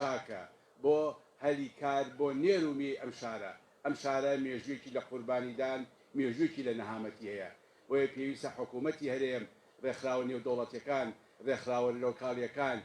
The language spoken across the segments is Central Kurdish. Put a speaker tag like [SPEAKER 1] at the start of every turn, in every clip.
[SPEAKER 1] تاکە بۆ هەلی کار بۆ نێرومی ئەم شارە مێژوویەکی لە قوربانیدان مێژوویەکی لە نەهامەتی هەیە بۆیە پێویستە حکوومەتی هەرێم ڕێکخراوە نێودەوڵەتیەکان ڕێکخراوە لۆکاڵیەکان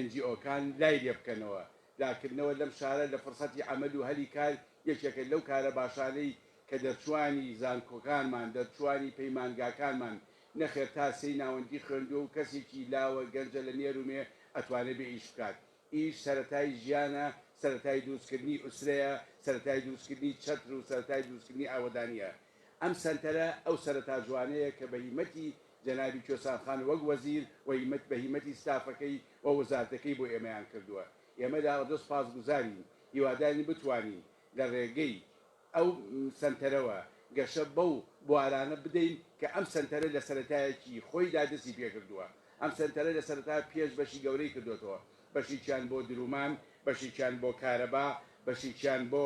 [SPEAKER 1] NGOکان لای لێ بکەنەوە لاکردنەوە لەم شارە لە فرسەتی عەمەل و هەلی کار یەکێکە لەو کارە باشانەی کە دەرچوانی زانکۆکانمان دەرچوانی پەیمانگاکانمان نەخێر تا سەی ناوەندی خوێندووە و کەسێکی لاوە گەنجە لە نێرومێ ئەتوانێت بێ ئیش بکات ئیش سەرەتای ژیانە سەرەتای دروستکردنی ئوسرەیە سەرەتای دروستکردنی چەتر و سەرەتای دروستکردنی ئاوەدانیە ئەم سەنتەرە ئەو سەرەتا جوانەیە کە بە هیمەتی جەنابی کۆسانخان وەک وەزیر و بە هیمەتی ستافەکەی و وەزارەتەکەی بۆ ئێمەیان کردووە ئێمە داوەدە سوپاسگوزارین هیوادارین بتوانین لە ڕێگەی ئەو سنتەرەوە گەشە بەو بوارانە بدەین کە ئەم سنتەرە لە سەرەتایەکی خۆیدا دەستی پێکردووە ئەم سنتەرە لە سەرەتا پێش بەشی گەورەی کردوێتەوە بەشییان بۆ درومان بەشییان بۆ کارەبا بەشییان بۆ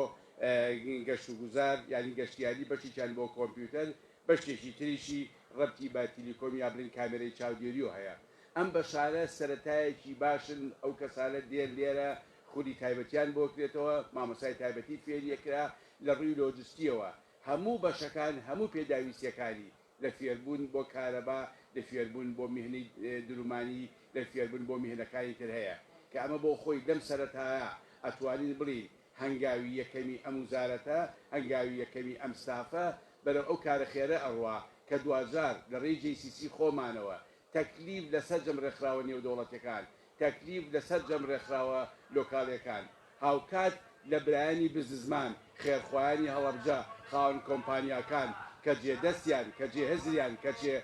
[SPEAKER 1] گەشت و گوزار یعنی گەشتیاری بەشییان بۆ کۆمپیوتەر بەشتێکی تریشی ڕەتی بە تیلیکۆم یا بڵین کامێرەی چاودێریۆ هەیە ئەم بەشارە سەرەتایەکی باشن ئەو کەسانە دێر لێرە خولی تایبەتیان بۆ کرێتەوە مامۆسای تایبەتی فێریەکرا لە ڕووی لۆجستیەوە هەموو بەشەکان هەموو پێداویستیەکانی لە فێربوون بۆ کارەبا لە فێربوون بۆ میهنی درومانی لە فێربوون بۆ میهنەکانی تر هەیە کە ئەمە بۆ خۆی لەم سەرەتایە ئەتوانین بڵین هەنگاوی یەکەمی ئەم وزارەتە هەنگاوی یەکەمی ئەم ستافە بەرەو ئەو کارە خێرە ئەڕوا کە دوازار لە ڕێی JCC خۆمانەوە تەکلیف لەسەر جەم ڕێکخراوە نێودەوڵەتیەکان تەکلیف لەسەر جەم ڕێکخراوە لۆکاڵیەکان هاوکات لە برایانی بززمان خێرخوایانی هەڵەبجە خاوەن کۆمپانیاکان کە جێدەستیان کە جێهێزریان کە جێ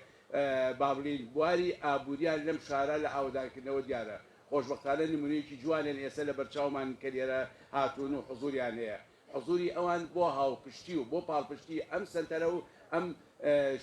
[SPEAKER 1] بابلین بواری ئابووریان لەم شارە لە ئاودانکردنەوە دیارە خۆشبەختانە نمونەیەکی جوانێن ئێستا لە بەرچاومان کە لێرە هاتوون و حزوریان هەیە حزوری ئەوان بۆ هاوپشتی و بۆ پاڵپشتی ئەم سنتەرە و ئەم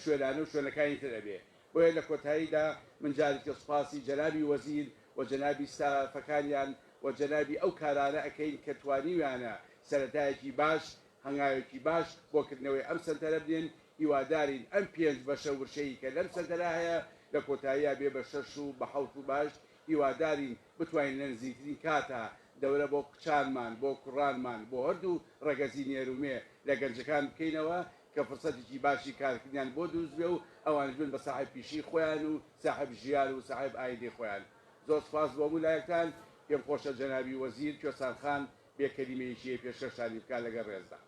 [SPEAKER 1] شوێنانە و شوێنەکانی ترەبێ بۆیە لە کۆتاییدا من جارێکی سوپاسی جەنابی وەزیر و جەنابی ستافەکانیان و جەنابی ئەو کارانە ئەەکەین کە توانیویانە سەرەتایەکی باش هەنگاوێکی باش بۆکردنەوەی ئەم سنتەرە بدێن هیوادارین ئەم پێنج بەشە ورشەی کە لەم سنتەرە هەیە لە کۆتاییە بێ بە 6 و بە 7 و باش هیوادارین بتوانین لە نزیکترین کاتە دەورە بۆ کچانمان بۆ کوڕانمان بۆ هەردوو ڕەگەزی نێرومێ لە گەنجەکان بکەینەوە کە فرسەتێکی باشی کارکردیان بۆ دروست بێ و ئەوان بن بە ساحب پیشی خۆیان و ساحب ژیان و ساحب ئایدی خۆیان زۆر سپاس بۆ مولایەکان پێم خۆشە جەنابی وەزیر کوێسانخان بێ کەلیمەیەکی پێشکەشانی بکات لەگەڵ ڕێزدا.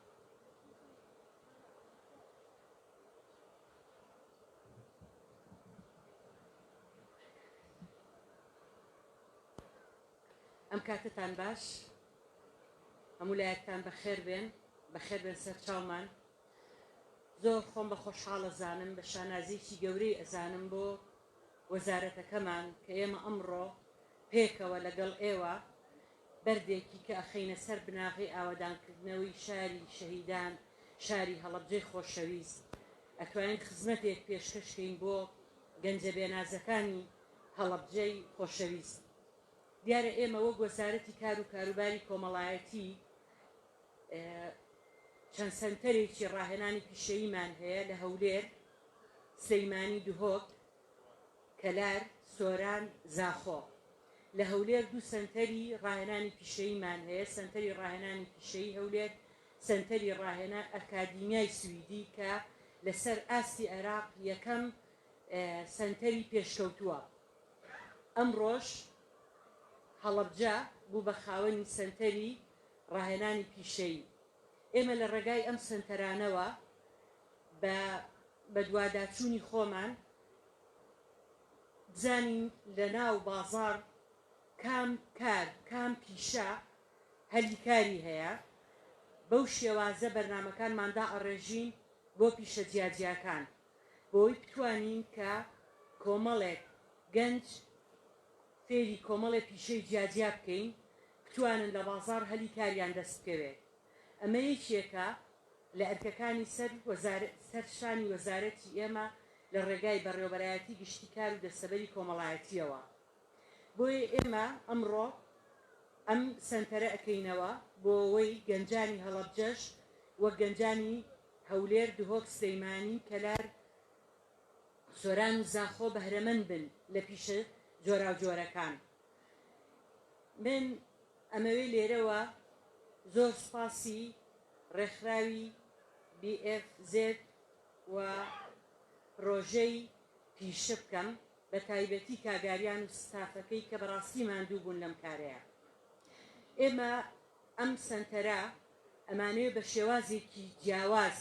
[SPEAKER 2] ئەم کاتتان باش هەموو لایەکتان بەخێر بێن سەر چاومان زۆر خۆم بە خۆشحاڵە زانم بە شانازیی گەورەی ئەزانم بۆ وەزارەتەکەمان کە ئێمە ئەمڕۆ پێکەوە لەگەڵ ئێوە بەردێکی کە ئەخینە سەر بناغی ئاوەدانکردنەوەی شاری شەهیدان شاری هەڵەبجەی خۆشەویست ئەتوانین خزمەتێک پێشکەشکەین بۆ گەنجە بێنازەکانی هەڵەبجەی خۆشەویست دیارە ئێمە وەک وەزارەتی کار و کاروباری کۆمەڵایەتی چەند سەنتەرێکی ڕاهێنانی پیشەییمان هەیە لە هەولێر سلەیمانی دهۆک کەلار سۆران زاخۆ لە هەولێر دوو سەنتەری ڕاهێنانی پیشەییمان هەیە سەنتەری ڕاهێنانی پیشەیی هەولێر سەنتەری ڕاهێنا ئەکادیمیای سویدی کە لەسەر ئاستی عێراق یەکەم سەنتەری پێشکەوتووە ئەمڕۆژ هەڵەبجە بوو بە خاوەنی سەنتەری ڕاهێنانی پیشەیی ئێمە لە ڕێگای ئەم سەنتەرانەوە بە دوواداچوونی خۆمان بزانین لە ناو بازار کام کار کام پیشە هەلیکاری هەیە بەو شێوازە بەرنامەکانماندا ئەڕێژین بۆ پیشە جیاجیاکان بۆی بتوانین کە کۆمەڵێک گەنج فێری کۆمەڵێ پیشەی جیاجیا بکەین بتوانن لە بازار هەلیکاریان دەست بکەوێت ئەمە یەکێکە لە ئەرکەکانی سەرشانی وەزارەتی ئێمە لە ڕێگای بەڕێوەبەرایەتی گشتی کار و دەستەبەری کۆمەڵایەتیەوە بۆیە ئێمە ئەمڕۆ ئەم سەنتەرە ئەەکەینەوە بۆ ئەوەی گەنجانی هەڵەبجەش وەک گەنجانی هەولێر دهۆک سلەیمانی کەلار سۆران و زاخۆ بەهرەمەند بن لە پیشە جۆرا و جۆرەکان من ئەمەوێ لێرەوە زۆر سپاسی ڕێکخراوی BFZ و پرۆژەی پیشە بکەم بە تایبەتی کاگاریان و ستافەکەی کە بەڕاستی ماندوو بوون لەم کارەیە. ئێمە ئەم سنتەرە ئەمانەیە بە شێوازێکی جیاواز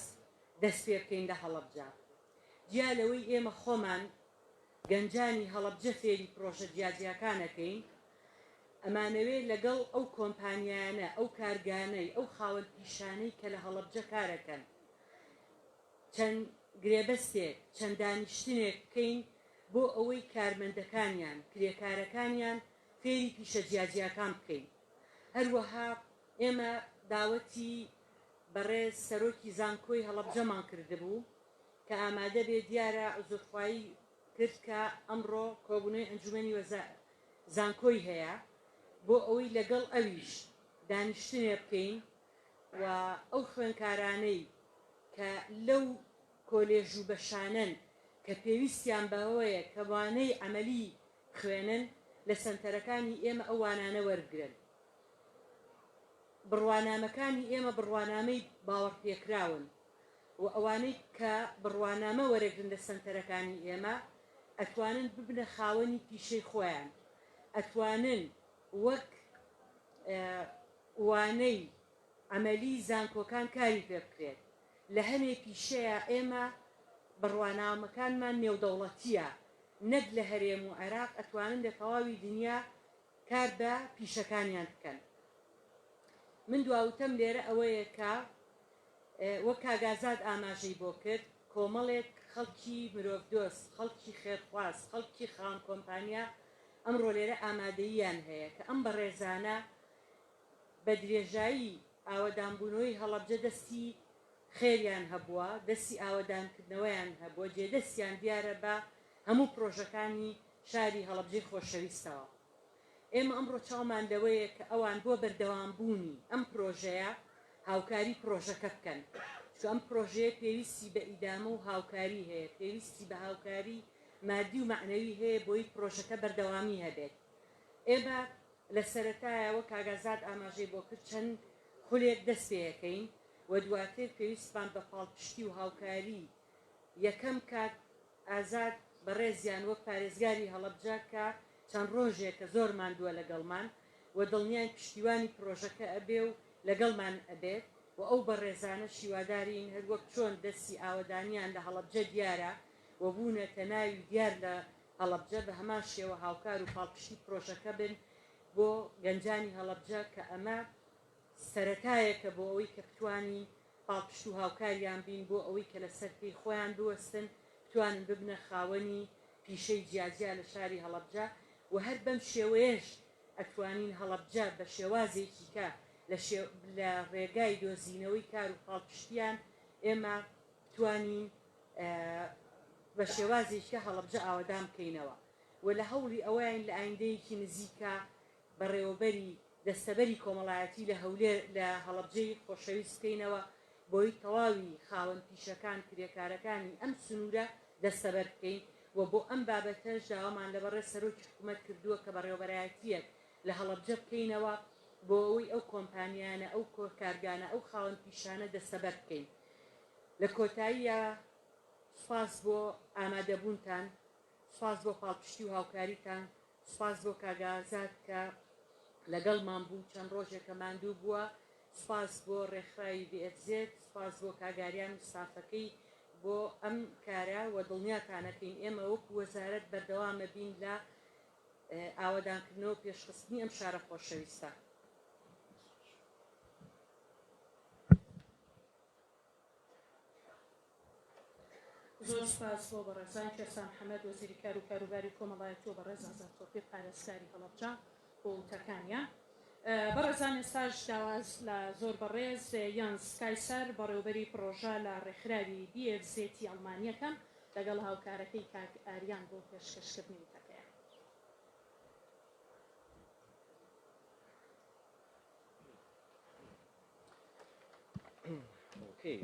[SPEAKER 2] دەست پێ بکەین لە هەڵەبجە. جیا لەوەی ئێمە خۆمان گەنجانی هەڵەبجە فێری پرۆژە جیاجیاکانەکەین، ئەمانەوێ لەگەڵ ئەو کۆمپانیانە، ئەو کارگانەی، ئەو خاوەن پیشانەی کە لە هەڵەبجە کارەکەن چەند گرێبەستێک، چەند دانیشتنێک بکەین بۆ ئەوەی کارمەندەکانیان، کرێکارەکانیان فێری پیشە جیاجیاکان بکەین. هەروەها ئێمە داوەتی بەڕێز سەرۆکی زانکۆی هەڵەبجەمان کردبوو کە ئامادە بێ دیارە زۆرخوایی کرد کە ئەمڕۆ کۆبوونەوەی ئەنجومەنی زانکۆی هەیە بۆ ئەوەی لەگەڵ ئەویش دانیشتنێ بکەین و ئەو خوێنکارانەی کە لەو کۆلێژ و بەشانن کە پێویستیان بەوەیە کە وانەی عەمەلی خوێنن لە سەنتەرەکانی ئێمە ئەو وانانە وەرگرن. بڕوانامەکانی ئێمە بڕوانامەی باوەڕپێکراون و ئەوانەی کە بڕوانامە وەرەگرن لە سەنتەرەکانی ئێمە ئەتوانن ببنە خاوەنی پیشەی خۆیان، ئەتوانن وەک وانەی عەمەلی زانکۆکان کاری پێ بکرێت. لە هەمێ پیشەیە ئێمە بڕوانامەکانمان نێودەوڵەتیە، نەک لە هەرێم و عێراق ئەتوانن لە تەواوی دنیا کار بە پیشەکانیان بکەن. من دواوتەم لێرە ئەوەیە کە وەک کاگازات ئاماژەی بۆ کرد، کۆمەڵێک خەڵکی مرۆڤدۆست، خەڵکی خێرخواست، خەڵکی خاوەن کۆمپانیا ئەمڕۆ لێرە ئامادەییان هەیە کە ئەم بەڕێزانە بە درێژایی ئاوەدانبوونەوەی هەڵەبجە دەستی خێریان هەبووە، دەستی ئاوەدانکردنەوەیان هەبووە، جێدەستیان دیارە بە هەموو پرۆژەکانی شاری هەڵەبجەی خۆشەویستەوە. ئێمە ئەمڕۆ چاومان لەوەیە کە ئەوان بۆ بەردەوامبوونی ئەم پرۆژەیە هاوکاری پرۆژەکە بکەن، چون ئەم پرۆژەیە پێویستی بە ئیدامە و هاوکاری هەیە، پێویستی بە هاوکاری مادی و معنەوی هەیە بۆی پرۆژەکە بەردەوامی هەبێت. ئێمە لە سەرەتایەوە کاگازات ئاماژەی بۆ کرد چەند خولێک دەست پێەکەین و دواتر پێویستمان بە پاڵپشتی و هاوکاری یەکەم کات ئازاد بەڕێزیان وەک پارێزگاری هەڵەبجە کە چەند ڕۆژێک کە زۆر ماندووە لەگەڵمان و دڵنیان پشتیوانی پرۆژەکە ئەبێ و لەگەڵمان ئەبێت و ئەو بەڕێزانە شیوادارین هەر وەک چۆن دەستی ئاوەدانیان لە هەڵەبجە دیارە و بوونەتە ناوی دیار لە هەڵەبجە بە هەمان شێوە هاوکار و پاڵپشتی پرۆژەکە بن بۆ گەنجانی هەڵەبجە کە ئەمە سەرەتایەکە بۆ ئەوەی کە بتوانین پاڵپشت و هاوکاریان بین بۆ ئەوەی کە لە سەرپێی خۆیان بوەستن بتوانن ببنە خاوەنی پیشەی جیاجیا لە شاری هەڵەبجە و هەر بەم شێوەیەش ئەتوانین هەڵەبجە بە شێوازێکی کە لە ڕێگای دۆزینەوەی کار و پاڵپشتیان ئێمە بتوانین بە شێوازێکە هەڵەبجە ئاوەدان بکەینەوە و لە هەوڵی ئەوەیان لە ئایندەیەکی نزیکە بەڕێوەبەری دەستەبەری کۆمەڵایەتی لە هەولێر لە هەڵەبجەی خۆشەویست بکەینەوە بۆی تەواوی خاوەن پیشەکان کرێکارەکانی ئەم سنوورە دەستەبەر بکەین و بۆ ئەم بابەتەش داوامان لە بەڕێز سەرۆکی حکوومەت کردووە کە بەڕێوەبەرایەتیەک لە هەڵەبجە بکەینەوە بۆ ئەوەی ئەو کۆمپانیانە، ئەو کارگانە، ئەو خاوەن پیشانە دەستەبەر بکەین. لە کۆتاییە سوپاس بۆ ئامادەبوونتان، سوپاس بۆ پاڵپشتی و هاوکاریتان، سوپاس بۆ کاگازات کە لەگەڵمان بوو چەند ڕۆژێکە ماندوو بووە، سوپاس بۆ ڕێکخراوی BFZ، سوپاس بۆ کاگاریان و ستافەکەی بۆ ئەم کارە و دڵنیاتانەکەین ئێمە وەکو وەزارەت بەردەوامە بین لە ئاوەدانکردنەوە پێشخستنی ئەم شارە خۆشەویستە.
[SPEAKER 3] زۆر سپاس بۆ بەڕێزان کێسان محەممەد وەزیری کار و کاروباری کۆمەڵایەتی و بەڕێز ئازاد تۆپی پارێزگاری هەڵەبجە بۆ وتەکانیان. بەڕێزان ئێستاش داواز لە زۆر بەڕێز یانس کایسەر بەڕێوەبەری پرۆژە لە ڕێکخراوی BFZ ئەڵمانیەکەم لەگەڵ هاوکارەکەی کاک ئاریان بۆ پێشکەشکردنی وتەکەیە.
[SPEAKER 4] Okay,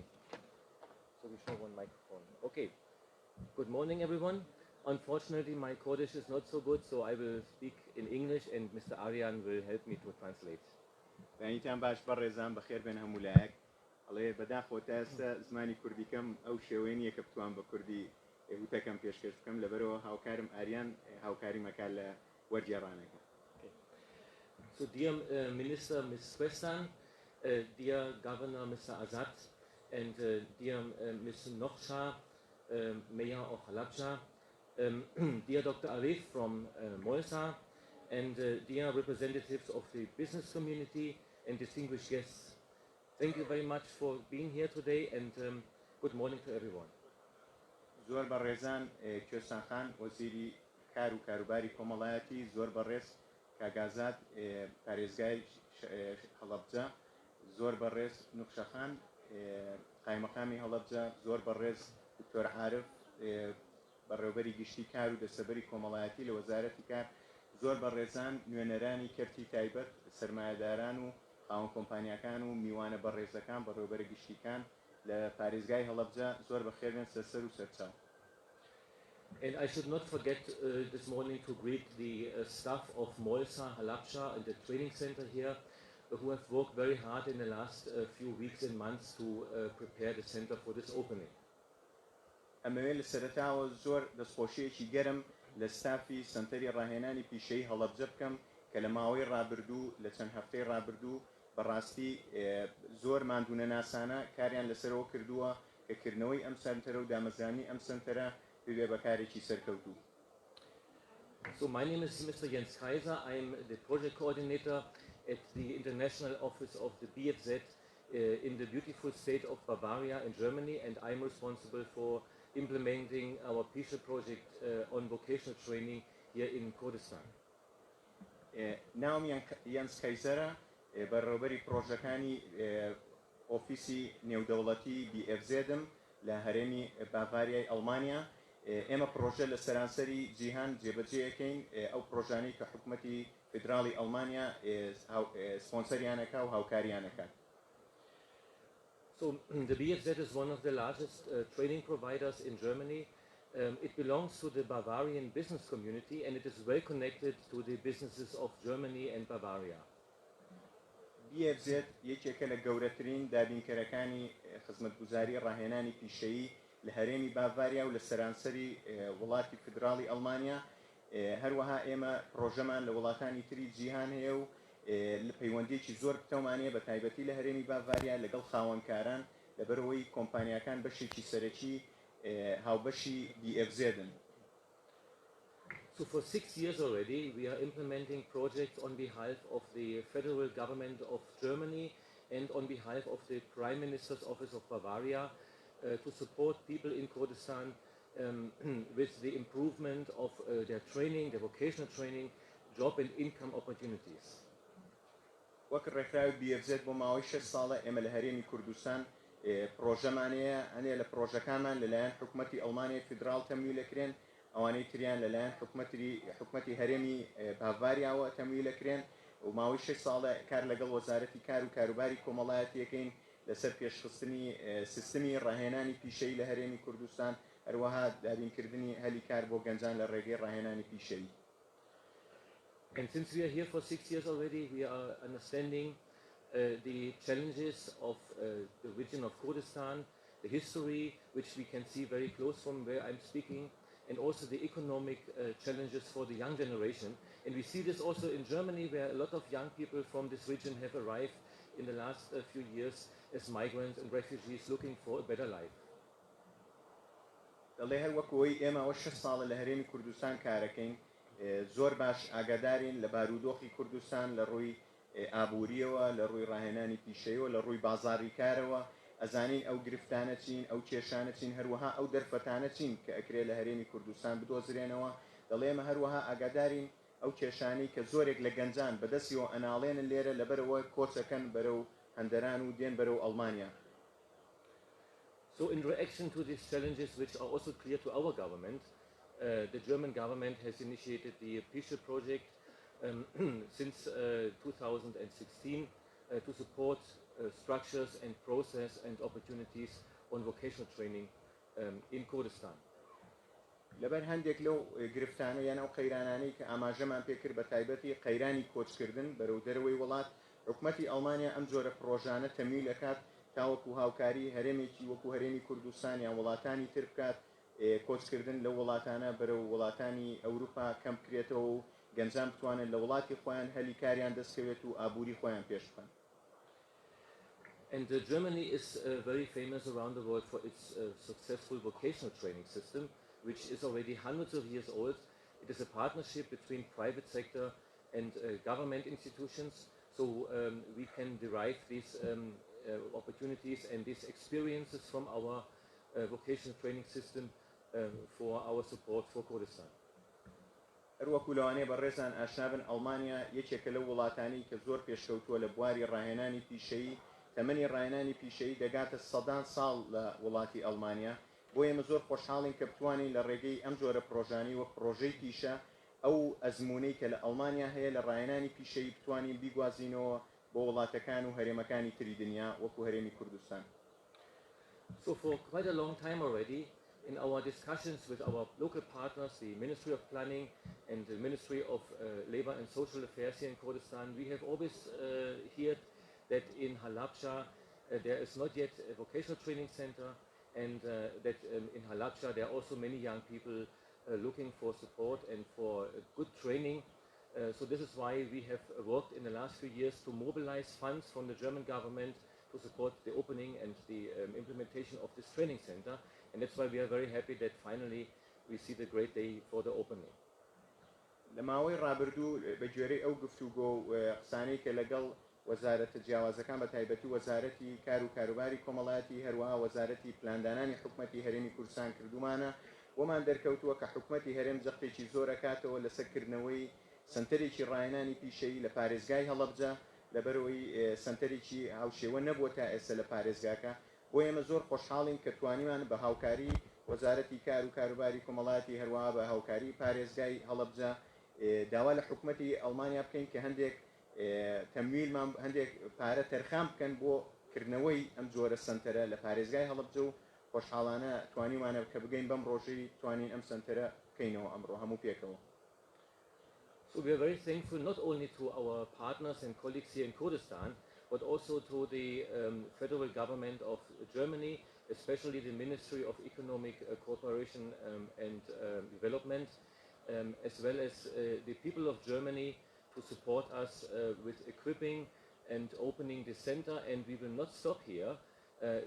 [SPEAKER 4] so we show one microphone. Okay, good morning everyone. Unfortunately, my Kurdish is not so good, so I will speak in English and Mr. Aryan will help me to translate.
[SPEAKER 5] بەنیتان باش بەڕێزان بەخێر بێن هەموو لایەک ئەڵێ بەداخۆ تا ئێستا زمانی کوردیکەم ئەو شێوەیە کە بتوان بە کوردی وتەکەم پێشکەش بکەم لەبەرەوە هاوکارم ئاریان هاوکاری مەکات لە وەرگێڕانەکە.
[SPEAKER 4] So dear Minister, Ms. Swestan, dear Governor, Mr. Azad, and dear Ms. Noksha, Mayor of Halabja, dear Dr. Arif from Moisa, and dear representatives of the business community and distinguished guests. Thank you very much for being here today, and good morning to everyone.
[SPEAKER 5] زۆر بەڕێزان کوێستان خان وەزیری کار و کاروباری کۆمەڵایەتی زۆر بەڕێز کاگازات پارێزگای هەڵەبجە زۆر بەڕێز نوخشەخان قایمەقامی هەڵەبجە زۆر بەڕێز دکتۆر عارف بەڕێوەبەری گشتی کار و دەسەبەری کۆمەڵایەتی لە وەزارەتی کار زۆر بەڕێزان نوێنەرانی کەرتی تایبەت سەرمایەداران و خاوەن کۆمپانیاکان و میوانە بەڕێزەکان بەڕێوەبەری گشتیکان لە پارێزگای هەڵەبجە زۆر بەخێربێن سەر و سەرچاو.
[SPEAKER 4] And I should not forget this morning to greet the staff of Moisa, Halabja, and the training center here, who have worked very hard in the last few weeks and months to prepare the center for this opening.
[SPEAKER 5] ئەمەوێ لە سەرەتاوە زۆر دەستخۆشیەکی گەرم لە ستافی سنتەری ڕاهێنانی پیشەی هەڵەبجە بکەم کە لە ماوەی ڕابردوو لە چەند هەفتەی ڕابردوو بەڕاستی زۆر ماندوونە ناسانە کاریان لەسەرەوە کردووە کە کردنەوەی ئەم سنتەرە و دامەزرانی ئەم سنتەرە ببێ بەکارێکی سەرکەوتوو.
[SPEAKER 4] So my name is Mr. Jens Kaiser. I'm the project coordinator at the International Office of the BFZ in the beautiful state of Bavaria in Germany, and I'm responsible for implementing our PISHA project on vocational training here in Kurdistan.
[SPEAKER 5] ناوم یانس کایزەرە بەڕێوەبەری پرۆژەکانی ئۆفیسی نێودەوڵەتی BFZ-م لە هەرێمی باڤاریای ئەڵمانیا. ئێمە پرۆژە لە سەرانسەری جیهان جێبەجێەکەین ئەو پرۆژانەی کە حکوومەتی فدراڵی ئەڵمانیا سپۆنسەریانەکە و هاوکاریانەکە.
[SPEAKER 4] So the BFZ is one of the largest training providers in Germany. It belongs to the Bavarian business community, and it is well connected to the businesses of Germany and Bavaria.
[SPEAKER 5] BFZ یەکێکە لە گەورەترین دابینکەرەکانی خزمەتگوزاری ڕاهێنانی پیشەیی لە هەرێمی باڤاریا و لە سەرانسەری وڵاتی فدراڵی ئەڵمانیا. هەروەها ئێمە پرۆژەمان لە وڵاتانی تری جیهان هەیە و لە پەیوەندێکی زۆر پتەمانەیە بە تایبەتی لە هەرێمی باڤاریا لەگەڵ خاوەنکاران لەبەرەوەی کۆمپانیاکان بەشێکی سەرەکی هاوبەشی BFZ-ن.
[SPEAKER 4] So for 6 years already, we are implementing projects on behalf of the federal government of Germany and on behalf of the Prime Minister's Office of Bavaria to support people in Kurdistan with the improvement of their training, their vocational training, job and income opportunities.
[SPEAKER 5] وەک ڕێکخراوی BFZ بۆ ماوەی 6 ساڵە ئێمە لە هەرێمی کوردستان پرۆژەمانەیە ئەنێ لە پرۆژەکانمان لەلایەن حکوومەتی ئەڵمانیا فدراڵ تەمویلەکرێن ئەوانەی تریان لەلایەن حکوومەتی هەرێمی باڤاریاوە تەمویلەکرێن و ماوەی 6 ساڵە کار لەگەڵ وەزارەتی کار و کاروباری کۆمەڵایەتیەکەین لەسەر پێشخستنی سیستمی ڕاهێنانی پیشەیی لە هەرێمی کوردستان هەروەها دابینکردنی هەلی کار بۆ گەنجان لە ڕێگەی ڕاهێنانی پیشەیی.
[SPEAKER 4] And since we are here for 6 years already, we are understanding the challenges of the region of Kurdistan, the history, which we can see very close from where I'm speaking, and also the economic challenges for the young generation. And we see this also in Germany, where a lot of young people from this region have arrived in the last few years as migrants and refugees looking for a better life.
[SPEAKER 5] دەڵێ هەر وەکەوەی ئێمە 6 ساڵە لە هەرێمی کوردستان کارەکەین زۆر باش ئاگادارین لە بارودۆخی کوردستان لە ڕووی ئابووریەوە لە ڕووی ڕاهێنانی پیشەیەوە لە ڕووی بازاڕی کارەوە ئەزانین ئەو گرفتانە چین ئەو کێشانە چین هەروەها ئەو دەرفەتانە چین کە ئەکرێ لە هەرێمی کوردستان بدۆزرێنەوە. دەڵێ ئێمە هەروەها ئاگادارین ئەو کێشانەی کە زۆرێک لە گەنجان بەدەستیەوە ئەناڵێنن لێرە لەبەرەوە کۆچەکەن بەرەو هەندەران و دێن بەرەو ئەڵمانیا.
[SPEAKER 4] So in reaction to these challenges, which are also clear to our government, the German government has initiated the PISHA project since 2016 to support structures and process and opportunities on vocational training in Kurdistan.
[SPEAKER 5] لەبەر هەندێک لەو گرفتانە یان ئەو قەیرانانەی کە ئاماژەمان پێکرد بە تایبەتی قەیرانی کۆچکردن بەرەو دەرەوەی وڵات حکومەتی ئەڵمانیا ئەم جۆرە پرۆژانە تەمویل دەکات تاوەکو هاوکاری هەرێمێکی وەکو هەرێمی کوردستان یان وڵاتانی تر بکات کۆچکردن لە وڵاتانە بەرەو وڵاتانی ئەوروپا کەم بکرێتەوە و گەنجان بتوانن لە وڵاتی خۆیان هەلی کاریان دەستکەوێت و ئابووری خۆیان پێش بکەن.
[SPEAKER 4] And Germany is very famous around the world for its successful vocational training system, which is already hundreds of years old. It is a partnership between private sector and government institutions, so we can derive these opportunities and these experiences from our vocational training system for our support for Kurdistan.
[SPEAKER 5] هەروەکو لەوانەیە بەڕێزان ئاشنابن ئەڵمانیا یەکێکە لەو وڵاتانی کە زۆر پێشکەوتووە لە بواری ڕاهێنانی پیشەیی تەمەنی ڕاهێنانی پیشەیی دەگاتە سەدان ساڵ لە وڵاتی ئەڵمانیا بۆ ئێمە زۆر خۆشحاڵین کە بتوانین لە ڕێگەی ئەم جۆرە پرۆژانی وەک پرۆژەی پیشە ئەو ئەزمونەی کە لە ئەڵمانیا هەیە لە ڕاهێنانی پیشەیی بتوانین بیگوازینەوە بۆ وڵاتەکان و هەرێمەکانی تری دنیا وەکو هەرێمی کوردستان.
[SPEAKER 4] So for quite a long time already, in our discussions with our local partners, the Ministry of Planning and the Ministry of Labor and Social Affairs here in Kurdistan, we have always heard that in Halabja there is not yet a vocational training center, and that in Halabja there are also many young people looking for support and for good training. So this is why we have worked in the last few years to mobilize funds from the German government to support the opening and the implementation of this training center, and that's why we are very happy that finally we see the great day for the opening.
[SPEAKER 5] لەماوەی ڕابردوو بە گوێرەی ئەو گفتوگۆ و قسانەی کە لەگەڵ وەزارەتە جیاوازەکان بە تایبەتی وەزارەتی کار و کاروباری کۆمەڵایەتی هەروەها وەزارەتی پلاندانانی حکومەتی هەرێمی کوردستان کردومانە وەمان دەرکەوتووە کە حکومەتی هەرێم جەختێکی زۆر ئەکاتەوە لەسەرکردنەوەی سنتەرێکی ڕاهێنانی پیشەیی لە پارێزگای هەڵەبجە لەبەرەوەی سنتەرێکی هاوشێوە نەبووە تا ئێستا لە پارێزگاکە بۆ ئێمە زۆر خۆشحاڵین کە توانیمان بە هاوکاری وەزارەتی کار و کاروباری کۆمەڵایەتی هەروەها بە هاوکاری پارێزگای هەڵەبجە داوا لە حکومەتی ئەڵمانیا بکەین کە هەندێک تەمویلمان هەندێک پارە تەرخام بکەن بۆ کردنەوەی ئەم جۆرە سنتەرە لە پارێزگای هەڵەبجە و خۆشحاڵانە توانیمانە کە بگەین بەم ڕۆژەی توانین ئەم سنتەرە بکەینەوە ئەمڕۆ هەموو پێکەوە.
[SPEAKER 4] So we are very thankful not only to our partners and colleagues here in Kurdistan, but also to the federal government of Germany, especially the Ministry of Economic Cooperation and Development, as well as the people of Germany to support us with equipping and opening the center, and we will not stop here.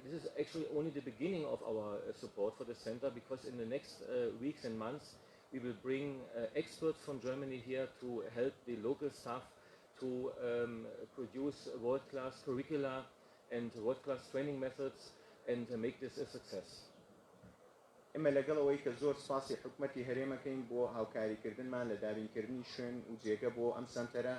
[SPEAKER 4] This is actually only the beginning of our support for the center, because in the next weeks and months we will bring experts from Germany here to help the local staff to produce world-class curricula and world-class training methods and make this a success.
[SPEAKER 5] ئێمە لەگەڵەوەی کە زۆر سپاسی حکومەتی هەرێمەکەین بۆ هاوکاریکردنمان لە دابینکردنی شوێن و جێگە بۆ ئەم سنتەرە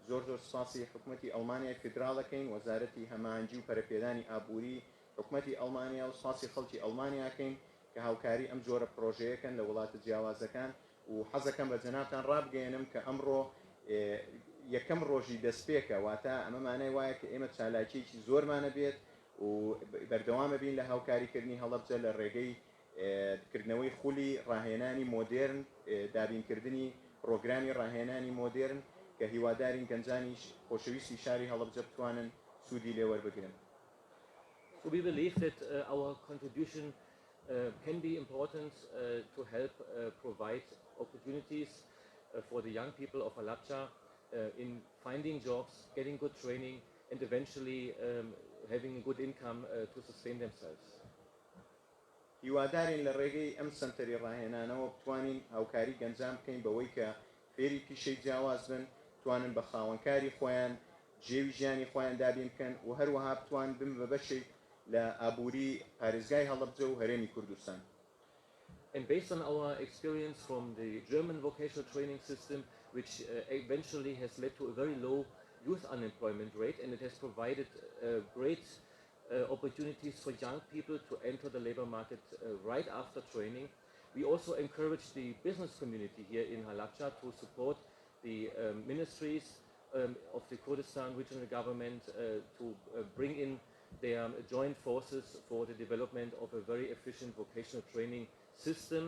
[SPEAKER 5] زۆر سپاسی حکومەتی ئەڵمانیای فیدراڵەکەین وەزارەتی هەماهەنگی و پەرەپێدانی ئابووری حکومەتی ئەڵمانیا و سپاسی خەڵکی ئەڵمانیاکەین کە هاوکاری ئەم جۆرە پرۆژەیەکەن لە وڵاتە جیاوازەکان و حەزەکەم بە جەنابتان ڕابگەێنم کە ئەمڕۆ یەکەم ڕۆژی دەستپێکە واتە ئەمە مانای وایە کە ئێمە چالاکیێکی زۆرمانە بێت و بەردەوامە بین لە هاوکاریکردنی هەڵەبجە لە ڕێگەی کردنەوەی خولی ڕاهێنانی مۆدرن دابینکردنی پرۆگرامی ڕاهێنانی مۆدرن کە هیوادارین گەنجانی خۆشەویستی شاری هەڵەبجە بتوانن سوودی لێ وەربگرن.
[SPEAKER 4] So we believe that our contribution can be important to help provide opportunities for the young people of Halabja in finding jobs, getting good training, and eventually having a good income to sustain themselves.
[SPEAKER 5] هیوادارین لە ڕێگەی ئەم سنتەری ڕاهێنانەوە بتوانین هاوکاری گەنجان بکەین بەوەی کە فێری پیشەی جیاواز بن توانن بە خاوەنکاری خۆیان جێوی ژیانی خۆیان دابین بکەن و هەروەها بتوان بن بە بەشێک لە ئابووری پارێزگای هەڵەبجە و هەرێمی کوردستان.
[SPEAKER 4] And based on our experience from the German vocational training system, which eventually has led to a very low youth unemployment rate, and it has provided great opportunities for young people to enter the labor market right after training. We also encourage the business community here in Halabja to support the ministries of the Kurdistan regional government to bring in their joint forces for the development of a very efficient vocational training system,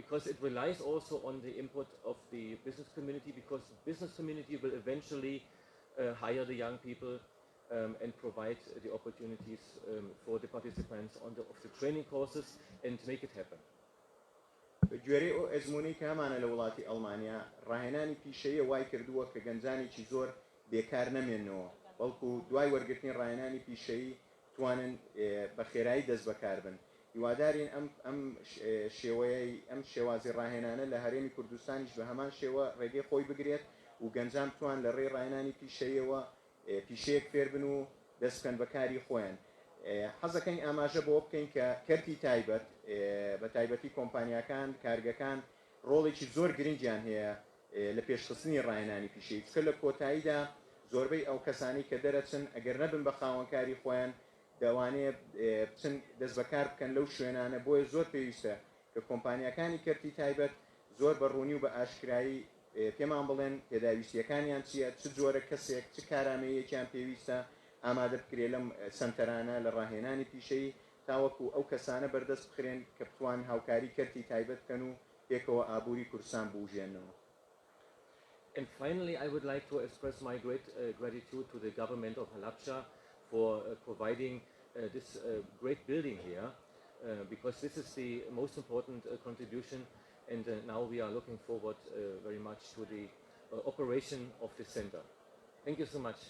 [SPEAKER 4] because it relies also on the input of the business community, because the business community will eventually hire the young people and provide the opportunities for the participants of the training courses and make it happen.
[SPEAKER 5] گوێرەی ئەو ئەزمموی کامانە لە وڵاتی ئەڵمانیا ڕاهێنانی پیشەیە وای کردووە کە گەنجانێکی زۆر بێکار نەمێنەوە بەڵکو دوای وەرگرتنی ڕاهێنانی پیشەیی توانن بە خێرایی دەست بەکار بن هیوادارین ئەم شێوازی ڕاهێنانە لە هەرێمی کوردستانیش بە هەمان شێوە ڕێگەی خۆی بگرێت و گەنجان توان لە ڕێی ڕاهێنانی پیشەیەوە پیشەیەک فێر بن و دەست بکەن بەکاری خۆیان حەزەکەین ئاماژە بۆ بکەین کە کەرتی تایبەت بە تایبەتی کۆمپانیاکان کارگەکان ڕۆڵێکی زۆر گرنگیان هەیە لە پێشخستنی ڕاهێنانی پیشەیە چکە لە کۆتاییدا زۆربەی ئەو کەسانی کە دەرەچن ئەگەر نەبن بە خاوەنکاری خۆیان دەوانێت بچن دەست بەکار بکەن لەو شوێنانە بۆیە زۆر پێویستە کە کۆمپانیاکانی کەرتی تایبەت زۆر بە ڕوونی و بە ئاشکرایی پێمان بڵێن پێداویستیەکانیان چییە چ جۆرە کەسێک چ کارامەیەکیان پێویستە ئامادە بکرێ لەم سنتەرانە لە ڕاهێنانی پیشەی تاوەکو ئەو کەسانە بەردەست بخرێن کە بتوان هاوکاری کەرتی تایبەت بکەن و پێکەوە ئابووری کوردستان بوژێنەوە.
[SPEAKER 4] And finally, I would like to express my great gratitude to the government of Halabja for providing this great building here, because this is the most important contribution, and now we are looking forward very much to the operation of the center. Thank you so much.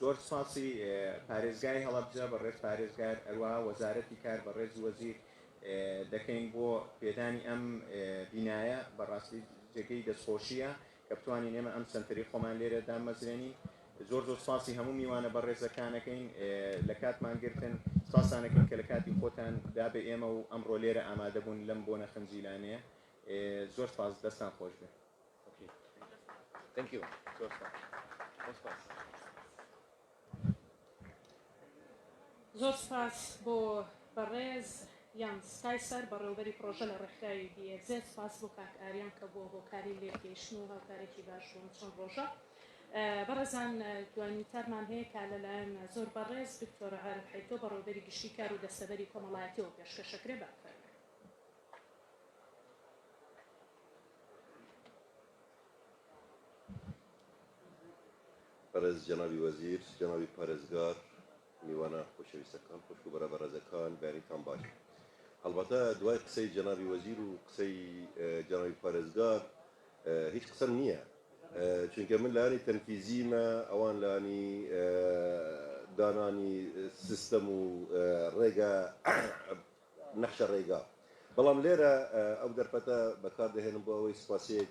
[SPEAKER 5] زۆر سپاسی پارێزگای هەڵەبجە بەڕێز پارێزگار ئەروە وەزارەتی کار بەڕێز وەزیر دەکەین بۆ پێدانی ئەم بینایە بەڕاستی جێگەی دەستخۆشیە کە بتوانین ئێمە ئەم سنتەری خۆمان لێرە دامەزرێنین زۆر سپاسی هەموو میوانە بەڕێزەکانەکەین لە کاتمان گرتن سپاسانەکەین کە لە کاتی خۆتان دابێ ئێمە و ئەمڕۆ لێرە ئامادە بوون لەم بۆنە خەنجیلانەیە زۆر سپاس دەستان خۆش بێ.
[SPEAKER 4] Thank you.
[SPEAKER 5] زۆر سپاس.
[SPEAKER 3] زۆر سپاس بۆ بەڕێز یان سکایسەر بەڕێوەبەری پرۆژە لە ڕێکخراوی دیێزێ سپاس بۆ کاک ئاریان کە بۆ کاری لێگەیشتن و هاوکارێکی باش بۆ چەند ڕۆژە بەڕێزان دواییترمان هەیە کە لەلایەن زۆر بەڕێز دکتۆرە عارف حەیتۆ بەڕێوەبەری گشتی کار و دەستەبەری کۆمەڵایەتیەوە پێشکەشەکرێ بەکار.
[SPEAKER 6] بەڕێز جەنابی وەزیر جەنابی پارێزگار میوانە خۆشەویستەکان خۆش و بەرەبەڕێزەکان بەیانیتان باش هەڵبەتە دوای قسەی جەنابی وەزیر و قسەی جەنابی پارێزگار هیچ قسەم نییە چونکە من لایانی تەنفیزیمە ئەوان لایانی دانانی سیستەم و ڕێگە نەخشە ڕێگا بەڵام لێرە ئەو دەرفەتە بەکاردەهێنم بۆ ئەوەی سوپاسێک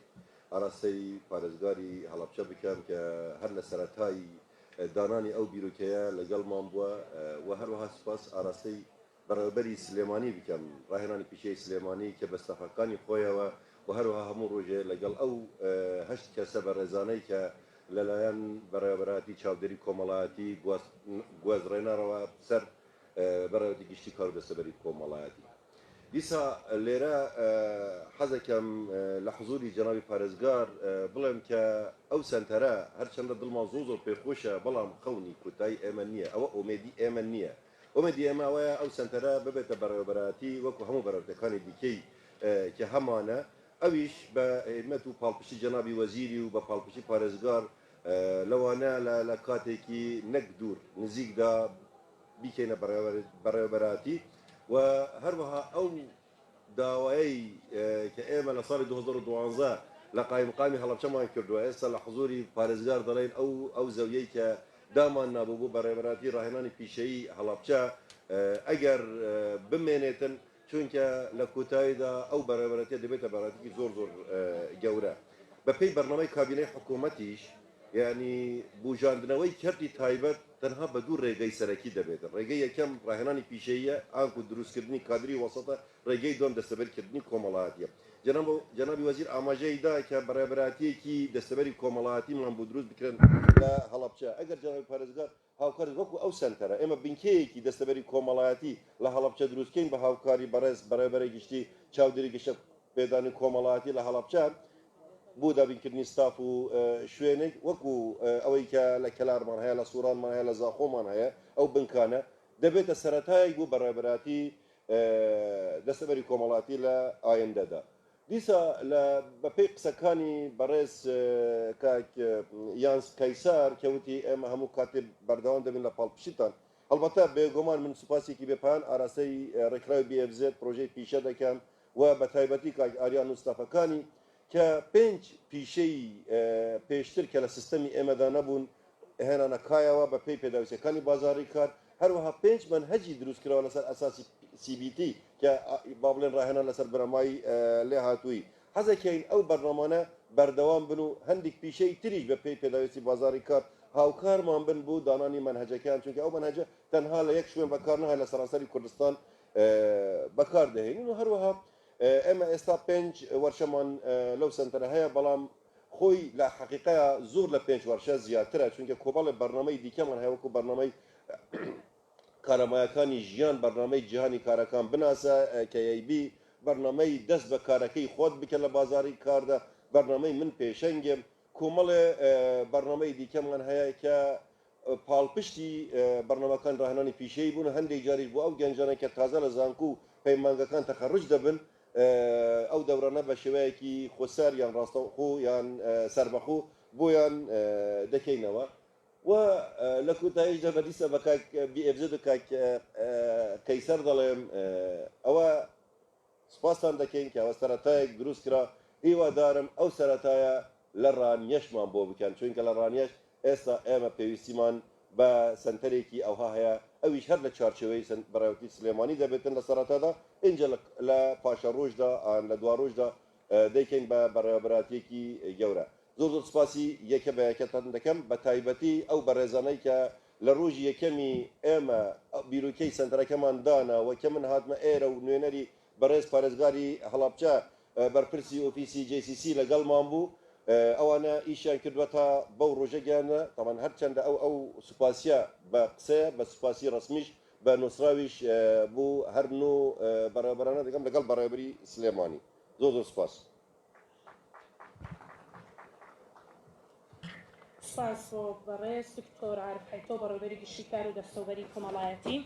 [SPEAKER 6] ئاراستەی پارێزگاری هەڵەبجە بکەم کە هەر لە سەرەتایی دانانی ئەو بیرۆکەیە لەگەڵمان بووە و هەروەها سوپاس ئاراستەی بەڕێوەبەری سلێمانی بکەم ڕاهێنانی پیشەی سلێمانی کە بەستەفەکانی خۆیەوە و هەروەها هەموو ڕۆژێ لەگەڵ ئەو هەشت کەسە بەڕێزانەی کە لەلایەن بەڕێوەبەراتی چاودێری کۆمەڵایەتی گوێزڕێنەرەوە سەر بەڕێوەتی گشتی کار و دەستەبەری کۆمەڵایەتی دیسا لێرە حەزەکەم لە حزوری جەنابی پارێزگار بڵێم کە ئەو سنتەرە هەرچەندە دڵمان زۆر پێخۆشە بەڵام خەونی کوتایی ئێمە نییە ئەوە ئومێدی ئێمە نییە ئومێدی ئێمە وایە ئەو سنتەرە ببێتە بەڕێوەبەراتی وەکو هەموو بەڕێوەبەرەکانی دیکەی کە هەمانە ئەویش بە ئێمەت و پاڵپشتی جەنابی وەزیری و بە پاڵپشتی پارێزگار لەوانە لە کاتێکی نەک دوور نزیکدا بیکەینە بەڕێوەبەراتی و هەروەها ئەو داوایی کە ئێمە لە ساڵی 2012 لە قایمقامی هەڵەبجەمان کردووە ئێستا لە حزوری پارێزگار دەڵێن ئەو زەویەی کە دامان نابوو بۆ بەڕێوەبەراتی ڕاهێنانی پیشەیی هەڵەبجە ئەگەر بمێنێتن چونکە لە کۆتاییدا ئەو بەڕێوەبەرەتیە دەبێتە بەڕێوەبەرەتێکی زۆر گەورە بەپێی بەرنامەی کابینەی حکوومەتیش یعنی بوژاندنەوەی کەرتی تایبەت تەنها بە دوو ڕێگەی سەرەکی دەبێت ڕێگەی یەکەم ڕاهێنانی پیشەیە ئانک و دروستکردنی کادری وەسەتە ڕێگەی دوم دەستەبەرکردنی کۆمەڵایەتیە جەنابی وەزیر ئاماژەیدا کە بەڕێوەبەراتیەکی دەستەبەری کۆمەڵایەتیمان بۆ دروست بکرێن لە هەڵەبجە ئەگەر جەنابی پارێزگار هاوکار وەکو ئەو سنتەرە ئێمە بنکەیەکی دەستەبەری کۆمەڵایەتی لە هەڵەبجە دروستکەین بە هاوکاری بەڕێز بەڕێوەبەری گشتی چاودێری گەشە پێدانی کۆمەڵایەتی لە هەڵەبجە بۆ دابینکردنی ستاف و شوێنێک وەکو ئەوەی کە لە کەلارمان هەیە لە سوورانمان هەیە لە زاخۆمان هەیە ئەو بنکانە دەبێتە سەرەتایەک بۆ بەڕێوەبەراتی دەستەبەری کۆمەڵایەتی لە ئایندەدا دیسا لە بەپێی قسەکانی بەڕێز کاک یانس کەیسار کەوتی ئێمە هەموو کاتێ بەردەوام دەبین لە پاڵپشتان هەڵبەتە بێگومان من سوپاسێکی بێپان ئاراستەی ڕێکخراوی BFZ پرۆژەی پیشە دەکەم و بە تایبەتی کاک ئاریان مستەفەکانی کە 5 پیشەی پێشتر کە لە سیستەمی ئێمەدا نەبوون هێنانە کایەوە بە پێی پێداویستەکانی بازاری کار هەروەها 5 منهەجی دروستکراوە لەسەر ئەساسی CBT کە با بڵێن ڕاهێنان لەسەر بەرەمایی لێ هاتووی حەزەکەین ئەو بەرنامانە بەردەوام بن و هەندێک پیشەی تریش بە پێی پێداویستی بازاری کار هاوکارمان بن بۆ دانانی منهەجەکان چونکە ئەو منهەجە تەنها لە یەک شوێن بەکار نەهات لە سەرانسەری کوردستان بەکار دەهێنین و هەروەها ئێمە ئێستا 5 وەرشەمان لەو سنتەرە هەیە بەڵام خۆی لە حەقیقەیە زۆر لە 5 وەرشە زیاترە چونکە کۆبەڵێ بەرنامەی دیکەمان هەیە وەکو بەرنامەی کارەمایەکانی ژیان بەرنامەی جیهانی کارەکان بناسە کەیبی بەرنامەی دەست بە کارەکەی خۆت بکە لە بازاری کاردا بەرنامەی من پێشەنگێم کۆمەڵێ بەرنامەی دیکەمان هەیە کە پاڵپشتی بەرنامەکان ڕاهێنانی پیشەی بوون هەندێک جاریش بۆ ئەو گەنجانە کە تازە لە زانکو و پەیمانگەکان تەخەڕج دەبن ئەو دەورانە بە شێوەیەکی خۆسەر یان ڕاستەوخۆ یان سەربەخۆ بۆیان دەکەینەوە و لە کۆتاییشدا بەدیسە بە کاک BFZ و کاک کەیسەر دەڵێم ئەوە سپاسان دەکەین کە ئەوە سەرەتایەک دروست کرا هیوادارم ئەو سەرەتایە لە ڕانیەشمان بۆ بکەن چونکە لە ڕانیەش ئێستا ئێمە پێویستیمان بە سنتەرێکی ئەوها هەیە ئەویش هەر لە چارچەوەی بەڕێوەتی سلێمانی دەبێتن لە سەرەتادا اینجا لە پاشە ڕۆژدا لە دوا ڕۆژدا دەیکەین بە بەڕێوەبەراتێکی گەورە زۆر زۆر سپاسی یەکە بە یەکەتان دەکەم بە تایبەتی ئەو بەڕێزانەی کە لە ڕۆژی یەکەمی ئێمە بیرۆکەی سنتەرەکەمان داناوە کە من هاتمە ئێرە و نوێنەری بەڕێز پارێزگاری هەڵابچە بەرپرسی ئۆفیسی JCC لەگەڵمان بوو ئەوانە ئیشیان کردووە تا بەو ڕۆژە گیانە تامان هەرچەندە ئەو سوپاسیە بە قسەیە بە سوپاسی ڕسمیش بە نووسراویش بوو هەرنو بەڕێبەرانە دەکەم لەگەڵ بەڕێبەری سلێمانی زۆر زۆر سپاس
[SPEAKER 3] سپاس بۆ بەڕێز دکتۆر عارف حەیتۆ بەڕێوەبەری گشتی کار و دەستەوبەری کۆمەڵایەتی